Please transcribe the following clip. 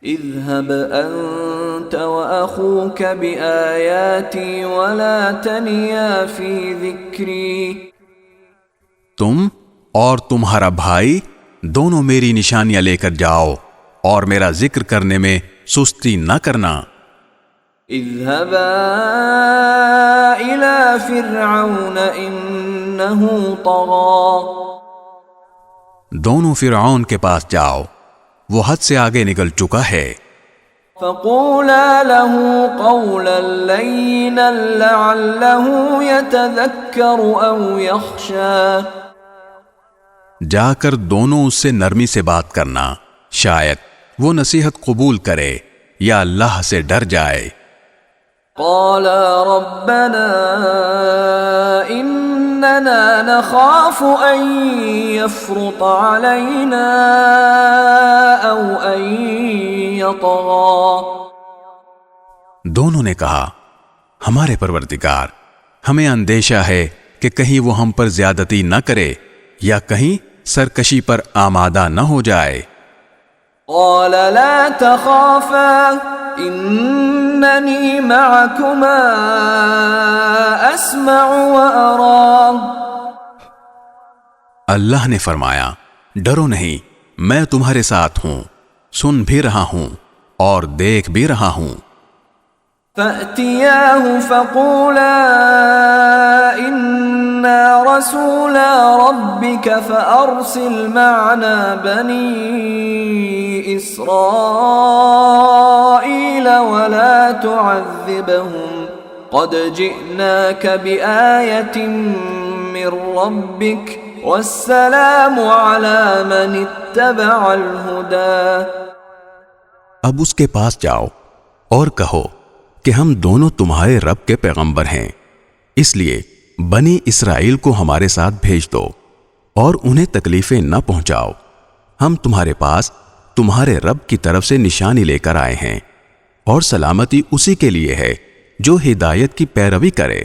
اذهب أنت وأخوك بآياتي ولا تنيا في ذكري. تم اور تمہارا بھائی دونوں میری نشانیاں لے کر جاؤ اور میرا ذکر کرنے میں سستی نہ کرنا. اذهبا إلى فرعون إنه طغى. دونوں فرعون کے پاس جاؤ، وہ حد سے آگے نکل چکا ہے. فقولا له قولا لينا لعله يتذكر أو يخشى. جا کر دونوں اس سے نرمی سے بات کرنا، شاید وہ نصیحت قبول کرے یا اللہ سے ڈر جائے. قالا ربنا اننا نخاف ان يفرط علينا او ان يطغى. دونوں نے کہا، ہمارے پروردگار، ہمیں اندیشہ ہے کہ کہیں وہ ہم پر زیادتی نہ کرے یا کہیں سرکشی پر آمادہ نہ ہو جائے. قال لا تخافا انني معكما اسمع وارى. اللہ نے فرمایا، ڈرو نہیں، میں تمہارے ساتھ ہوں، سن بھی رہا ہوں اور دیکھ بھی رہا ہوں. فأتياه فقولا إنا رسولا ربك فأرسل معنا بني إسرائيل ولا تعذبهم قد جئناك بآية من ربك والسلام على من اتبع الهدى. اب اس کے پاس جاؤ اور کہو کہ ہم دونوں تمہارے رب کے پیغمبر ہیں، اس لیے بنی اسرائیل کو ہمارے ساتھ بھیج دو اور انہیں تکلیفیں نہ پہنچاؤ. ہم تمہارے پاس تمہارے رب کی طرف سے نشانی لے کر آئے ہیں، اور سلامتی اسی کے لیے ہے جو ہدایت کی پیروی کرے.